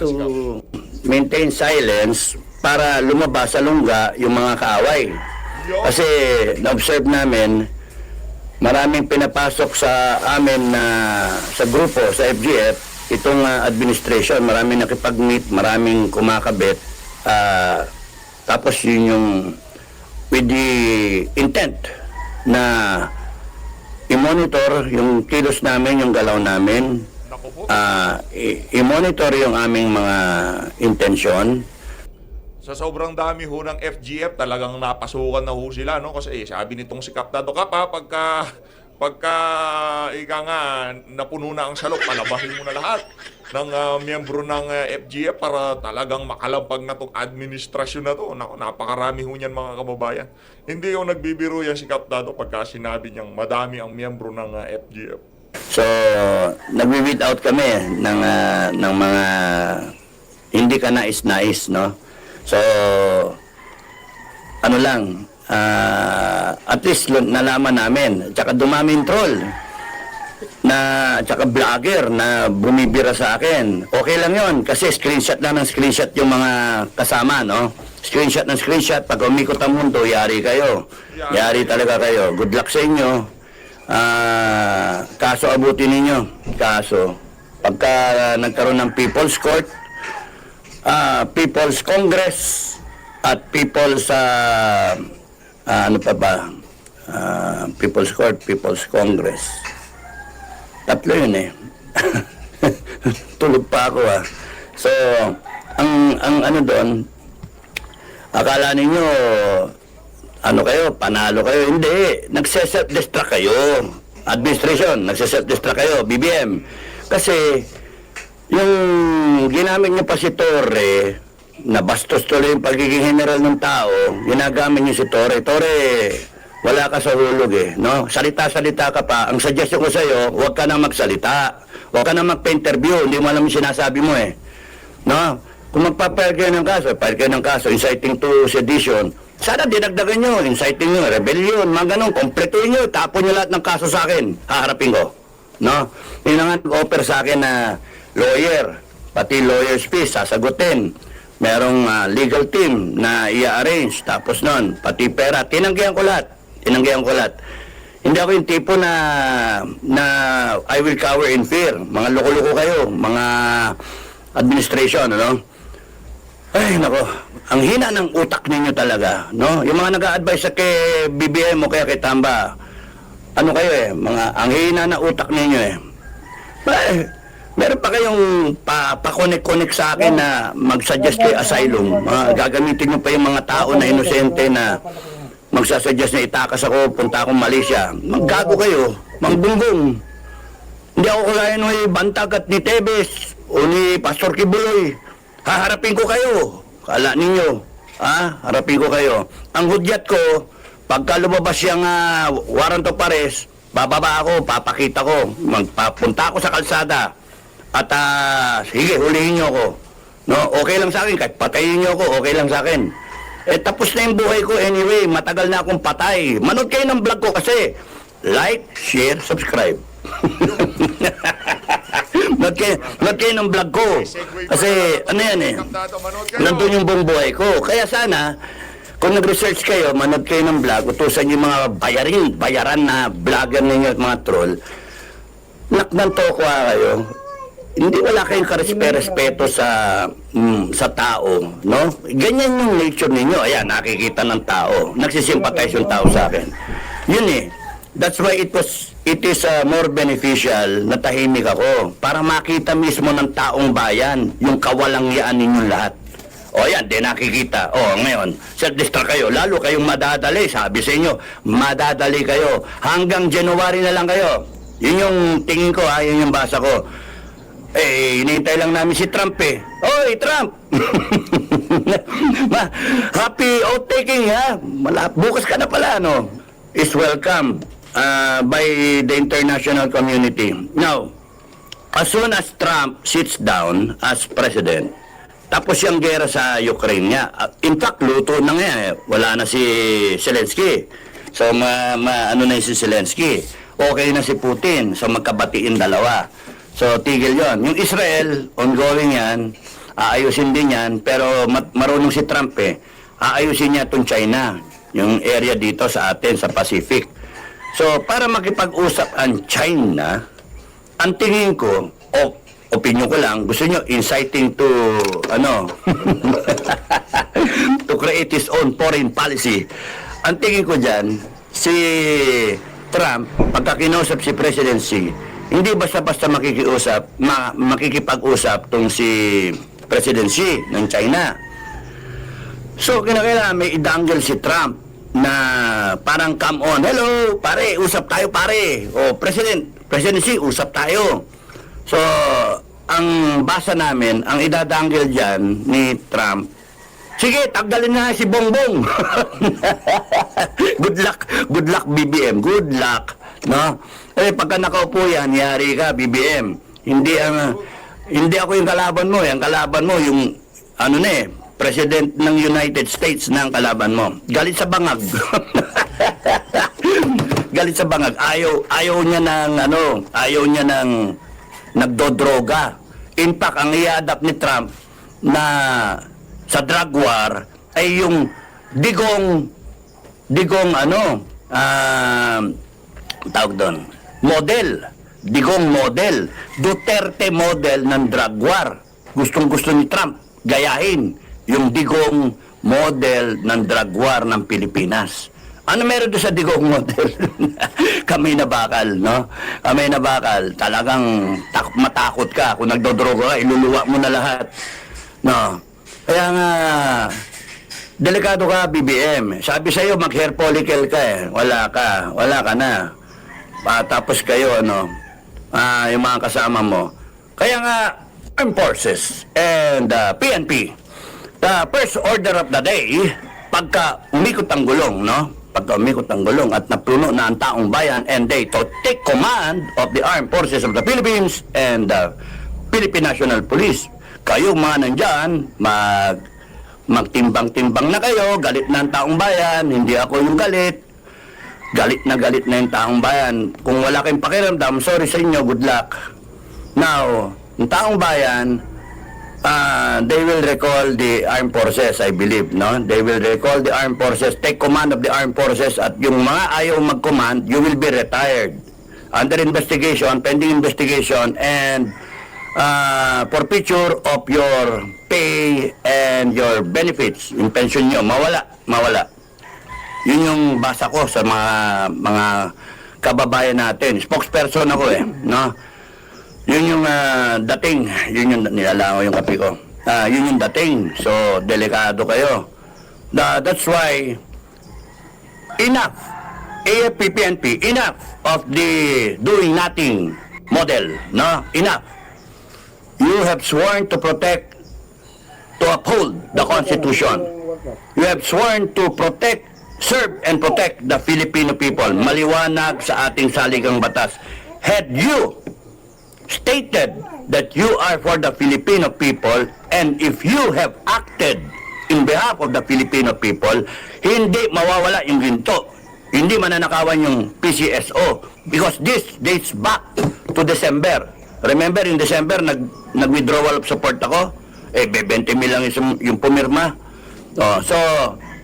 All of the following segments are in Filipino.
to maintain silence para lumabas sa lungga yung mga kaaway. Kasi na-observe namin, maraming pinapasok sa amin na sa grupo, sa FGF, itong administration, maraming nakipag-meet, maraming kumakabit. Tapos yun yung with the intent na i-monitor yung kilos namin, yung galaw namin, i-monitor yung aming mga intensyon. Sa sobrang dami ho ng FGF, talagang napasukan na ho sila, no? Kasi sabi nitong si Kaptado Kap, pagka ika nga, napuno na ang salok, palabahin mo na lahat ng miyembro ng FGF para talagang makalampag na itong administrasyon na to. Napakarami ho niyan, mga kababayan. Hindi ho nagbibiro yan si Kaptado pagka sinabi niyang madami ang miyembro ng FGF. So, nag-weed out kami ng mga hindi ka nais-nais, no? So, ano lang, at least nalaman namin, tsaka dumaming troll, tsaka vlogger na bumibira sa akin. Okay lang yon kasi screenshot lang ng screenshot yung mga kasama, no? Screenshot ng screenshot, pag umikot ang mundo, yari kayo. Yari talaga kayo. Good luck sa inyo. Kaso abutin ninyo. Kaso, pagka nagkaroon ng People's Court, People's Congress at People's ano pa ba, People's Court, People's Congress, tatlo yun eh. Tulog pa ako So ang ano doon, akala ninyo ano kayo, panalo kayo. Hindi, nagse-self-destruct kayo. Administration, nagse-self-destruct kayo, BBM. Kasi yung ginamit niyo pa si Torre, nabastos tuloy yung pagiging general ng tao, ginagamit niyo si Torre. Torre, wala ka sa hulog eh, no? Salita-salita ka pa. Ang suggestion ko sa'yo, huwag ka nang magsalita. Huwag ka nang magpa-interview, hindi mo alam yung sinasabi mo eh. No? Kung magpa-file kayo ng kaso, file kayo ng kaso, inciting to sedition, sana dinagdagan nyo, inciting nyo, rebellion, mga ganun, kompletuhin nyo, tapon nyo lahat ng kaso sa akin, haharapin ko. No? Yun na nga nag-offer sa akin na lawyer, pati lawyer's fees, sasagutin. Merong legal team na i-arrange. Tapos nun, pati pera, tinanggihan ko lahat. Tinanggihan ko lahat. Hindi ako yung tipo na I will cower in fear. Mga loko-loko kayo, mga administration, ano? Ay, nako. Ang hina ng utak ninyo talaga, no? Yung mga nag-a-advise sa kay BBM o kaya kay Tamba, ano kayo eh, ang hina ng utak ninyo eh. Meron pa kayong pa-connect sa akin na mag-suggest kay asylum. Gagamitin nyo pa yung mga tao na inosente na magsasuggest na itakas ako, punta akong Malaysia. Maggago kayo, mangbungbong. Hindi ako kagaya ni Bantag at ni Tebes o ni Pastor Kibuloy. Haharapin ko kayo. Kala ninyo, harapin ko kayo. Ang hudyat ko, pagka lumabas yung warrant of arrest, bababa ako, papakita ko, magpapunta ako sa kalsada. At sige, hulihin nyo ako. No, okay lang sa akin, kahit patayin nyo ako, okay lang sa akin. Tapos na yung buhay ko anyway, matagal na akong patay. Manood kayo ng vlog ko kasi like, share, subscribe. Manood kayo ng vlog ko. Kasi ano yan eh, nandun yung buong buhay ko. Kaya sana, kung nag-research kayo, manood kayo ng vlog, utusan yung mga bayaran na vlogger ninyo at mga troll, naknan to ko kayo. Hindi wala kayong karespeto sa tao, no? Ganyan yung nature ninyo. Ayan, nakikita ng tao. Nagsisimpatize yung tao sa akin. Yun eh. That's why it is more beneficial na tahimik ako para makita mismo ng taong bayan yung kawalangyaan ninyong lahat. O yan, di nakikita. O ngayon, self-destruct kayo. Lalo kayong madadali. Sabi sa inyo, madadali kayo. Hanggang January na lang kayo. Yun yung tingin ko, yun yung basa ko. Hinihintay lang namin si Trump eh. Oy, Trump! Happy outtaking ha? Bukas ka na pala, no? Is welcome by the international community. Now, as soon as Trump sits down as president, tapos yung gera sa Ukraine niya, in fact, luto na nga wala na si Zelensky. So, ano na si Zelensky? Okay na si Putin. So, magkabatiin dalawa. So, tigil yon. Yung Israel, ongoing yan. aayusin din yan, pero marunong si Trump eh. Aayusin niya itong China, yung area dito sa atin, sa Pacific. So, para makipag-usap ang China, ang tingin ko, opinion ko lang, gusto nyo inciting to, to create his own foreign policy. Ang tingin ko dyan, si Trump, pagka kinausap si presidency, hindi basta-basta makikipag-usap tong si presidency ng China. So, kinakailangan may idangle si Trump na parang come on, hello, pare, usap tayo pare. O, presidency, usap tayo. So, ang basa namin, ang idadangle dyan ni Trump, sige, tanggalin na si Bongbong. Good luck BBM, good luck. No? Eh, pagka nakaupo yan, yari ka, BBM. Hindi ako yung kalaban mo. Yung kalaban mo, yung, President ng United States na ang kalaban mo. Galit sa bangag. Galit sa bangag. Ayaw niya ng nagdodroga. In fact, ang i-adapt ni Trump na sa drug war ay yung digong tawag doon, digong model, Duterte model ng drug war. Gustong-gusto ni Trump gayahin yung digong model ng drug war ng Pilipinas. Ano meron doon sa digong model? Kami na bakal, no? Kami na bakal. Talagang matakot ka. Kung nagdodroga ka, iluluwa mo na lahat. No? Kaya nga, delikado ka, BBM. Sabi sa'yo, mag-hair follicle ka eh. Wala ka na. Tapos kayo, yung mga kasama mo. Kaya nga, Armed Forces and PNP, the first order of the day, pagka umikot ang gulong, Pagka umikot ang gulong at napuno na ang taong bayan and they to take command of the Armed Forces of the Philippines and the Philippine National Police. Kayo mga nandyan, magtimbang-timbang na kayo, galit na ang taong bayan, hindi ako yung galit. Galit na yung taong bayan. Kung wala kayong pakiramdam, sorry sa inyo, good luck. Now, yung taong bayan, they will recall the armed forces, I believe, no? They will recall the armed forces, take command of the armed forces, at yung mga ayaw mag-command, you will be retired. Under investigation, pending investigation, and forfeiture of your pay and your benefits, yung pension nyo, mawala. Yun yung basa ko sa mga kababayan natin. Spokesperson ako no? Yun yung dating, yun yung nilalango yung kape ko. Yun yung dating. So, delikado kayo. That's why, enough, AFP, PNP, enough of the doing nothing model, no? Enough. You have sworn to protect, to uphold the Constitution. You have sworn to protect, serve and protect the Filipino people. Maliwanag sa ating saligang batas. Had you stated that you are for the Filipino people, and if you have acted in behalf of the Filipino people, hindi mawawala yung ginto. Hindi mananakawan yung PCSO because this dates back to December. Remember, in December, nag-withdrawal of support ako? 20 mil lang yung pumirma. So,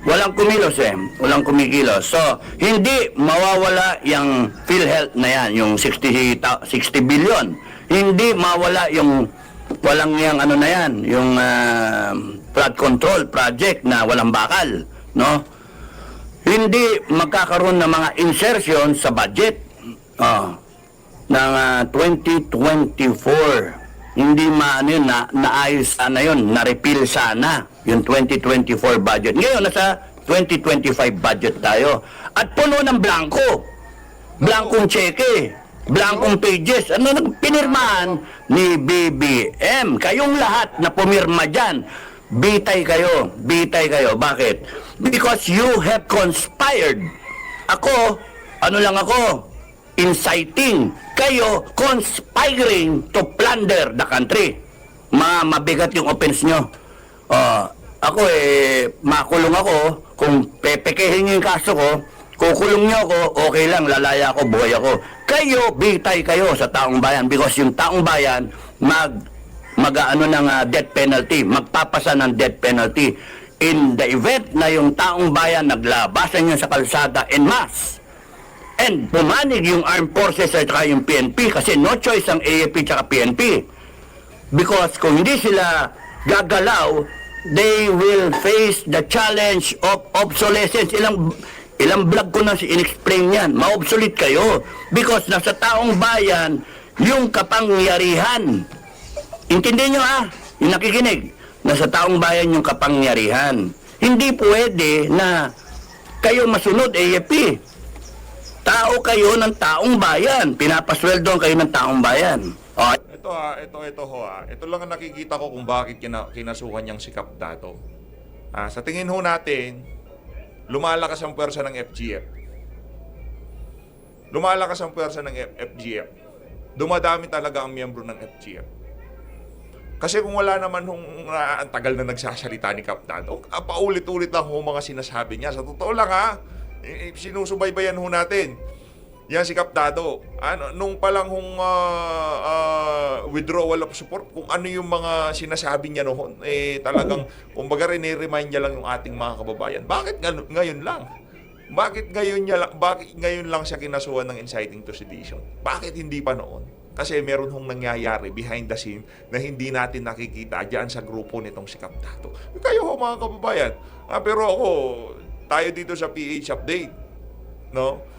walang kumilos walang kumikilos. So, hindi mawawala yung PhilHealth na yan, yung 60 billion. Hindi mawala yung walang yung na yan, yung flood control project na walang bakal, no? Hindi magkakaroon ng mga insertion sa budget ng 2024. Hindi naayos sana yun, na-repeal sana yung 2024 budget. Ngayon, nasa 2025 budget tayo. At puno ng blanco. Blankong cheque. Blankong pages. Pinirmahan ni BBM. Kayong lahat na pumirma dyan, bitay kayo. Bakit? Because you have conspired. Ako, inciting. Kayo, conspiring to plunder the country. Mabigat yung offense nyo. Ako makulong ako. Kung pepekehin nyo yung kaso ko, kukulong nyo ako, okay lang, lalaya ako, buhay ako. Kayo, bitay kayo sa taong bayan because yung taong bayan mag-aano ng death penalty, magpapasa ng death penalty. In the event na yung taong bayan naglabasan yun sa kalsada en masse, and pumanig yung armed forces at saka yung PNP, kasi no choice ang AFP at PNP. Because kung hindi sila gagalaw, they will face the challenge of obsolescence. Ilang vlog ko na in-explain yan. Ma-obsolete kayo. Because nasa taong bayan, yung kapangyarihan. Intindihin nyo ha? Yung nakikinig. Nasa taong bayan yung kapangyarihan. Hindi pwede na kayo masunod AFP. Tao kayo ng taong bayan. Pinapasweldoan kayo ng taong bayan. O, Ito lang ang nakikita ko kung bakit kinasuhan niyang si Kap Dato. Sa tingin ho natin, lumalakas ang pwersa ng FGF. Lumalakas ang pwersa ng FGF. Dumadami talaga ang miyembro ng FGF. Kasi kung wala naman ang tagal na nagsasalita ni Kap Dato, paulit-ulit lang ho mga sinasabi niya. Sa totoo lang sinusubaybayan ho natin. Yan si Kap Dato. Nung palang withdrawal of support, kung ano yung mga sinasabi niya noon, talagang, kumbaga rin-remind niya lang yung ating mga kababayan. Bakit ngayon lang? Bakit ngayon lang siya kinasuhan ng inciting to sedition? Bakit hindi pa noon? Kasi meron nangyayari behind the scene na hindi natin nakikita diyan sa grupo nitong si Kap Dato. Kayo ho mga kababayan. Pero tayo dito sa PH Update, no?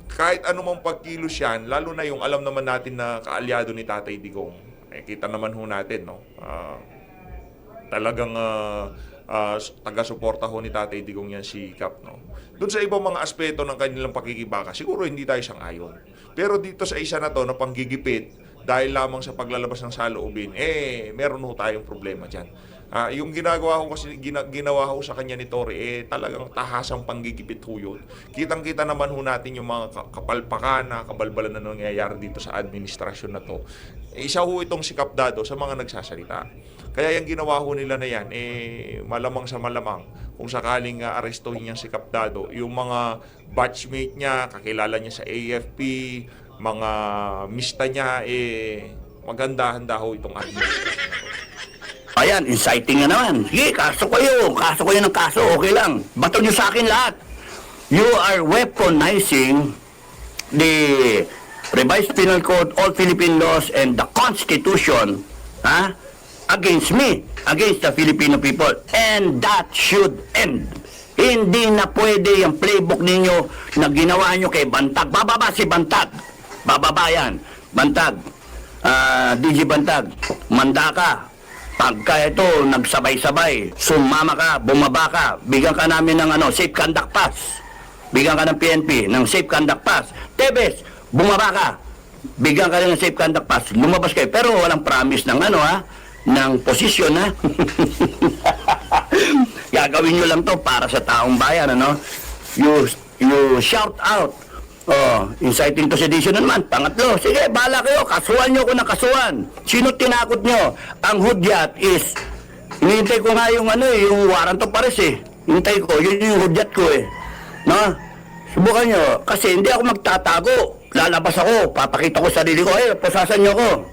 Kahit anumang pagkilos yan, lalo na yung alam naman natin na kaalyado ni Tatay Digong, kita naman ho natin, no? Talagang taga-suporta ho ni Tatay Digong yan si Kap, no? Doon sa ibang mga aspeto ng kanilang pakikibaka, siguro hindi tayo sang-ayon. Pero dito sa isa na to na panggigipit, dahil lamang sa paglalabas ng saloobin, meron ho tayong problema dyan. Yung ginawa ho sa kanya ni Torre, talagang tahasang panggigipit ho yun. Kitang-kita naman ho natin yung mga kapalpakan na kabalbalan na nangyayari dito sa administrasyon na to. Isa ho itong si Kap Dato sa mga nagsasalita. Kaya yung ginawa ho nila na yan, malamang sa malamang, kung sakaling arestuhin niya si Kap Dato, yung mga batchmate niya, kakilala niya sa AFP, mga mista niya, maganda-handa ho itong administrasyon na to. ayan, inciting na naman. Sige, kaso kayo ng kaso, okay lang. Bato nyo sa akin lahat. You are weaponizing the revised penal code, all Philippine laws, and the Constitution, against me, against the Filipino people. And that should end. Hindi na pwede yung playbook ninyo na ginawa nyo kay Bantag. Bababa si Bantag. Bababa yan. Bantag. DG Bantag. Manda ka. Pagka ito, nagsabay-sabay, sumama ka, bumaba ka, bigyan ka namin ng safe conduct pass. Bigyan ka ng PNP ng safe conduct pass. Tebes, bumaba ka, bigyan ka rin ng safe conduct pass. Lumabas kayo, pero walang promise ng ng posisyon, Gagawin nyo lang to para sa taong bayan, You shout out. Inciting to sedition naman. Pangatlo, sige, bahala kayo. Kasuhan nyo ko ng kasuhan. Sino tinakot nyo? Ang hudyat is, hinihintay ko nga yung yung warrant of arrest Hintay ko, yun yung hudyat ko No? Subukan nyo. Kasi hindi ako magtatago. Lalabas ako, papakita ko sarili ko. Pusasan nyo ko.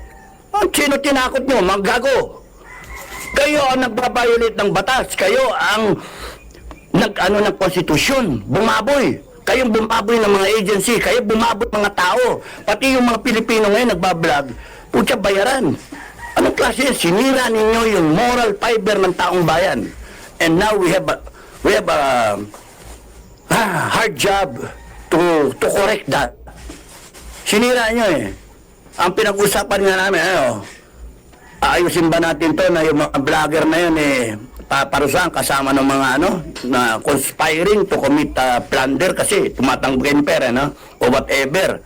Sino tinakot nyo? Maggago. Kayo ang nagbabiolate ng batas. Kayo ang ng konstitusyon. Bumaboy. Kayong bumaboy ng mga agency, kayo bumaboy mga tao. Pati yung mga Pilipino ngayon nagbablog, putya bayaran. Anong klase yan? Sinira ninyo yung moral fiber ng taong bayan. And now we have a hard job to correct that. Sinira nyo Ang pinag-usapan nga namin, aayusin ba natin to na yung mga vlogger na yun paparusahan kasama ng mga na conspiring to commit plunder kasi tumatanggapin pera o whatever.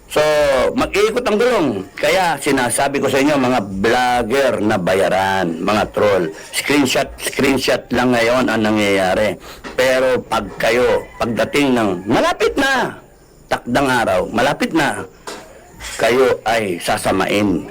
So mag-iikot ang gulong. Kaya sinasabi ko sa inyo mga vlogger na bayaran, mga troll, screenshot lang ngayon ang nangyayari. Pero pagdating ng malapit na takdang araw, malapit na, kayo ay sasamain.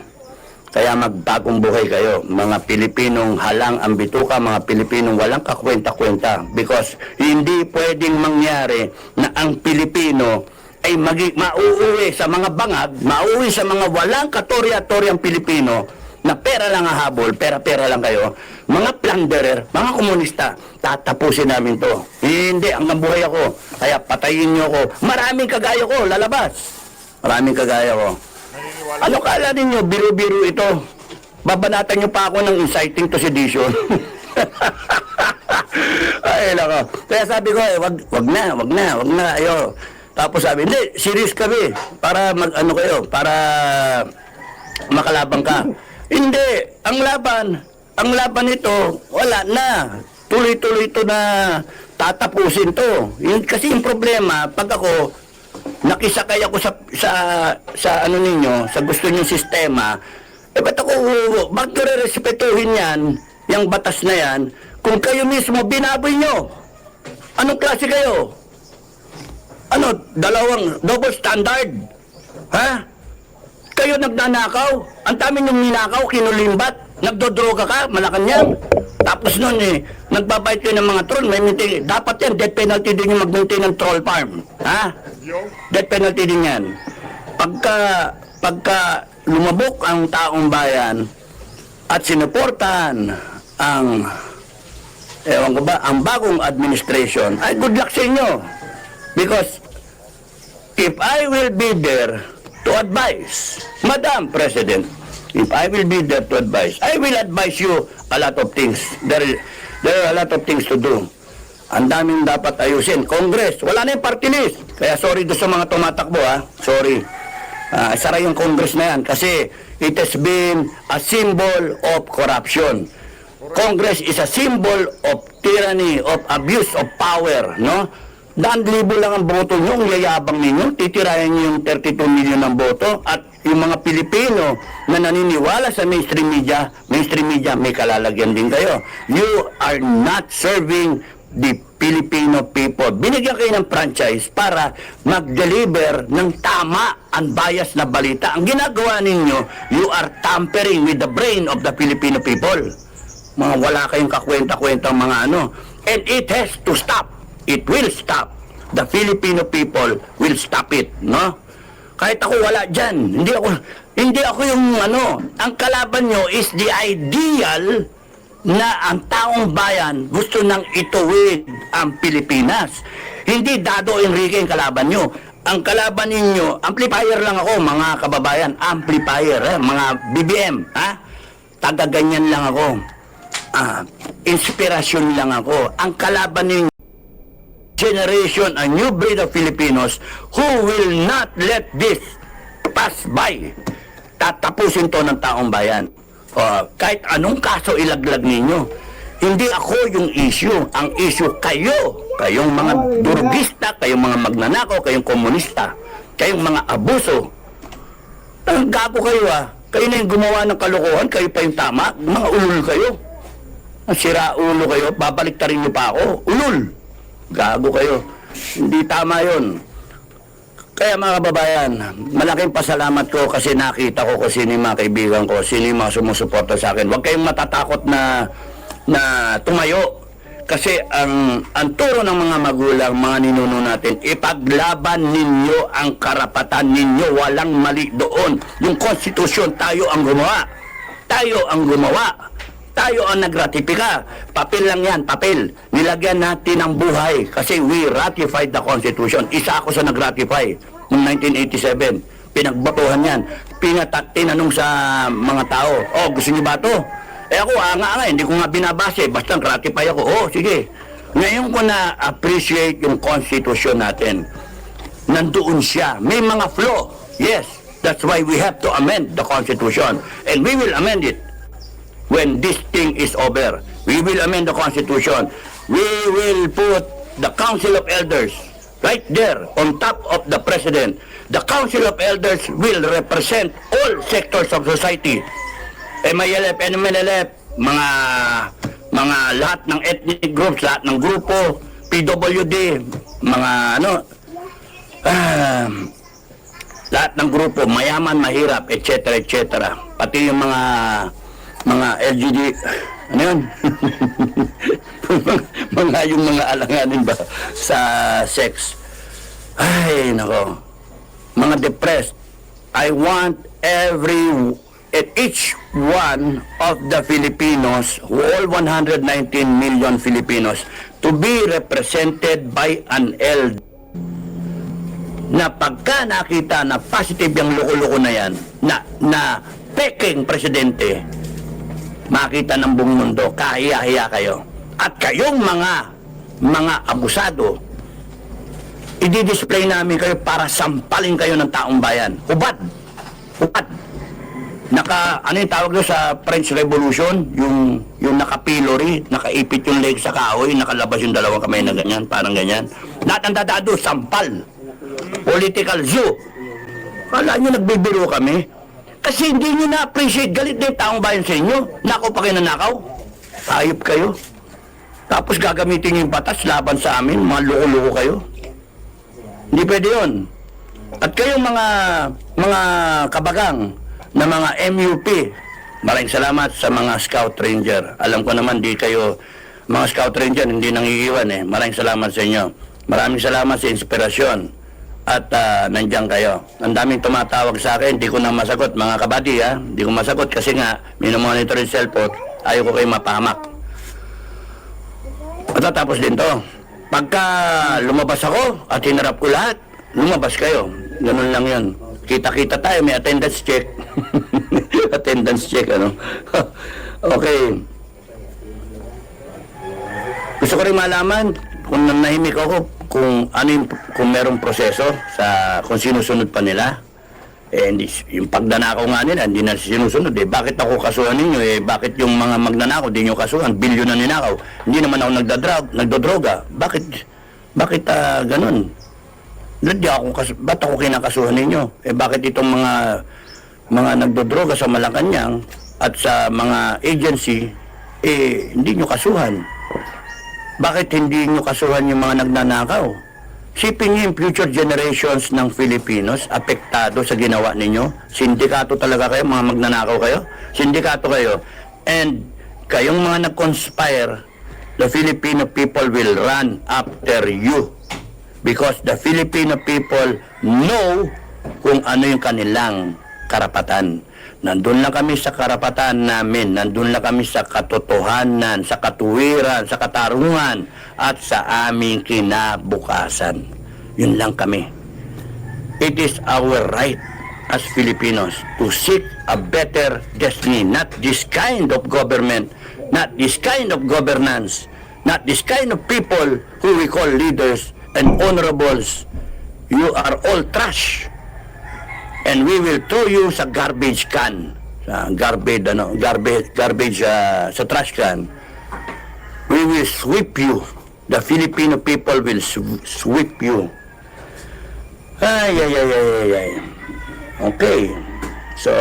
Kaya magbagong buhay kayo, mga Pilipinong halang ang bituka, mga Pilipinong walang kakwenta-kwenta. Because hindi pwedeng mangyari na ang Pilipino ay mauuwi sa mga bangag, mauuwi sa mga walang katorya-toryang Pilipino na pera lang ang habol, pera-pera lang kayo, mga plunderer, mga komunista, tatapusin namin to. Hindi, hanggang buhay ako. Kaya patayin nyo ako. Maraming kagaya ko, lalabas. Maraming kagaya ko. Naniniwala Ano kala ninyo, biro-biro ito? Babanatan nyo pa ako ng inciting to sedition. Ay, nako. Kaya sabi ko, wag na, ayo. Tapos sabi, hindi, serious kami. Para mag-ano kayo, para makalabang ka. Hindi, ang laban nito, wala na. Tuloy-tuloy ito na tatapusin to. Kasi yung problema, pag ako, nakisakay ako sa ano ninyo, sa gusto niyo sistema, ba't ko re-respetuhin yan, yung batas na yan, kung kayo mismo binaboy nyo? Anong klase kayo? Ano, double standard? Ha? Kayo nagnanakaw? Ang dami niyong ninakaw, kinulimbat, nagdodroga ka, Malacanang. Tapos nun nagbabayad kayo ng mga troll, dapat yan, death penalty din yung mag-maintain ng troll farm. Ha? Death penalty din yan. Pagka lumabok ang taong bayan at sinuportahan ang ang bagong administration, ay good luck sa inyo. Because if I will be there to advise, Madam President, if I will be there to advise, I will advise you a lot of things. There are a lot of things to do. Ang daming dapat ayusin. Congress, wala na yung party list. Kaya sorry doon sa mga tumatakbo, ha. Sorry. Sara yung Congress na yan kasi it has been a symbol of corruption. Congress is a symbol of tyranny, of abuse of power, no? 100,000 lang ang boto nyo, ang yayabang ninyo, titirayan nyo yung 32 million ng boto, at yung mga Pilipino na naniniwala sa mainstream media, may kalalagyan din kayo. You are not serving the Filipino people. Binigyan kayo ng franchise para mag-deliver ng tama, unbiased na balita. Ang ginagawa ninyo, you are tampering with the brain of the Filipino people. Mga wala kayong kakwenta-kwentang mga ano. And it has to stop. It will stop. The Filipino people will stop it, no? Kahit ako wala dyan. Hindi ako yung ano. Ang kalaban nyo is the ideal na ang taong bayan gusto nang ituwid ang Pilipinas. Hindi Dado Enrique ang kalaban nyo. Ang kalaban ninyo, amplifier lang ako, mga kababayan. Amplifier, mga BBM, ha? Taga-ganyan lang ako. Inspirasyon lang ako. Ang kalaban ninyo, generation, a new breed of Filipinos who will not let this pass by. Tatapusin to ng taong bayan. Kahit anong kaso ilaglag ninyo. Hindi ako yung issue. Ang issue kayo. Kayong mga durugista, kayong mga magnanakaw, kayong komunista, kayong mga abuso. Gago kayo, ha. Kayo na yung gumawa ng kalokohan, kayo pa yung tama. Mga ulul kayo. Sira ulo kayo, babaliktarin niyo pa ako. Ulul. Gago kayo. Hindi tama yon. Kaya mga kababayan, malaking pasalamat ko kasi nakita ko kung sino yung mga kaibigan ko, sino yung mga sumusuporta sa akin. Huwag kayong matatakot na tumayo. Kasi ang turo ng mga magulang, mga ninuno natin, ipaglaban ninyo ang karapatan ninyo. Walang mali doon. Yung konstitusyon, tayo ang gumawa. Tayo ang gumawa. Tayo ang nagratipika. Papel lang yan, papel. Nilagyan natin ng buhay kasi we ratified the Constitution. Isa ako sa nagratify noong 1987. Pinagbatuhan yan. Tinanong sa mga tao, gusto niyo ba ito? Ako, hindi ko nga binabase. Basta ratify ako. Sige. Ngayon ko na-appreciate yung Constitution natin. Nandoon siya. May mga flaw. Yes. That's why we have to amend the Constitution. And we will amend it. When this thing is over, we will amend the Constitution. We will put the Council of Elders right there on top of the President. The Council of Elders will represent all sectors of society. MILF, NMLF, mga lahat ng ethnic groups, lahat ng grupo, PWD, mga lahat ng grupo, mayaman, mahirap, etc., etc. Pati yung mga LGD, ano yun? yung mga alanganin ba sa sex. Ay, nako. Mga depressed. I want every at each one of the Filipinos, all 119 million Filipinos, to be represented by an LD. Na pagka nakita na positive yung loko-loko na yan, na peking presidente, makita ng buong mundo, kahiya-hiya kayo. At kayong mga abusado, i-display namin kayo para sampalin kayo ng taong bayan. Hubad! Ano yung tawag doon sa French Revolution? Yung naka-pillory, nakaipit yung leg sa kahoy, nakalabas yung dalawang kamay na ganyan, parang ganyan. Lahat ng dadado, sampal. Political zoo. Kala nyo nagbibiro kami? Kasi hindi nyo na-appreciate, galit na yung taong bayan sa inyo. Nakaw pa kayo na nakaw. Hayop kayo. Tapos gagamitin yung batas laban sa amin, mga loko-loko kayo. Hindi pwede yun. At kayong mga kabagang na mga MUP, maraming salamat sa mga Scout Ranger. Alam ko naman di kayo, mga Scout Ranger, hindi nangiiwan eh. Maraming salamat sa inyo. Maraming salamat sa inspirasyon. At nandiyan kayo. Ang daming tumatawag sa akin, hindi ko na masagot, mga kabady ha. Hindi ko masagot kasi nga, minomonitor yung cellphone, ayaw ko kayo mapahamak. At tapos din to. Pagka lumabas ako at hinarap ko lahat, lumabas kayo. Ganun lang yun. Kita-kita tayo, may attendance check. Attendance check, ano? Okay. Gusto ko rin malaman kung nanahimik ako kung ano kung merong proseso sa kung sinusunod pa nila. Hindi, yung pagdanakaw nga nila, hindi na sinusunod eh. Bakit ako kasuhan ninyo eh? Bakit yung mga magnanakaw, di nyo kasuhan? Bilyon na ninakaw. Hindi naman ako nagdodroga. Bakit ganun? Ba't ako kinakasuhan ninyo? Bakit itong mga nagdodroga sa Malacanang at sa mga agency, hindi nyo kasuhan? Bakit hindi nyo kasuhan yung mga nagnanakaw? Sipin nyo yung future generations ng Filipinos apektado sa ginawa ninyo. Sindikato talaga kayo, mga magnanakaw kayo. Sindikato kayo. And kayong mga nag-conspire, the Filipino people will run after you. Because the Filipino people know kung ano yung kanilang karapatan. Nandun lang kami sa karapatan namin. Nandun lang kami sa katotohanan, sa katuwiran, sa katarungan, at sa aming kinabukasan. Yun lang kami. It is our right as Filipinos to seek a better destiny. Not this kind of government, not this kind of governance, not this kind of people who we call leaders and honorables. You are all trash. And we will throw you sa garbage can. Sa garbage sa trash can. We will sweep you. The Filipino people will sweep you. Ay. Okay. So,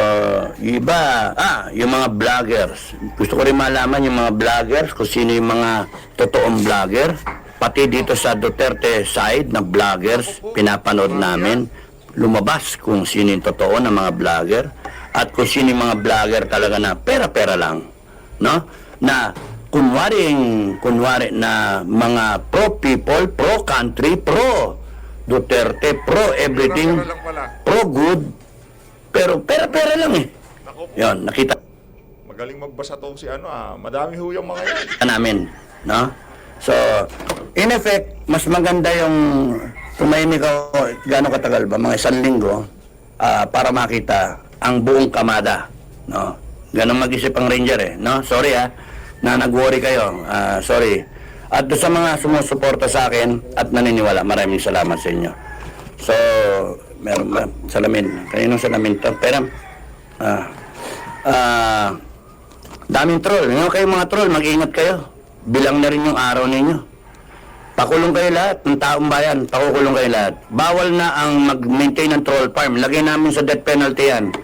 iba, yung mga vloggers. Gusto ko rin malaman yung mga vloggers, kung sino yung mga totoong vlogger. Pati dito sa Duterte side na vloggers, pinapanood namin. Lumabas kung sino yung totoo na mga vlogger at kung sino yung mga vlogger talaga na pera-pera lang, no? Na kunwari na mga pro-people, pro-country, pro-Duterte, pro-everything, pro-good, pero pera-pera lang eh. Yun, nakita Magaling magbasa tong si madami ho yung mga yan. namin, no? So, in effect, mas maganda yung tumahimik ako, gano'ng katagal ba? Mga 1 linggo, para makita ang buong kamada, no? Ganun mag-isip ang Ranger eh, no? Sorry na nag-worry kayo, sorry. At doon sa mga sumusuporta sa akin at naniniwala, maraming salamat sa inyo. So, meron ba? Salamin. Kaninong salamin to? Pero, daming troll. Ngayon kayo mga troll, mag-ingat kayo. Bilang na rin yung araw ninyo. Pakulong kayo lahat, ng taong bayan, pakukulong kayo lahat. Bawal na ang mag-maintain ng troll farm. Lagay namin sa death penalty yan.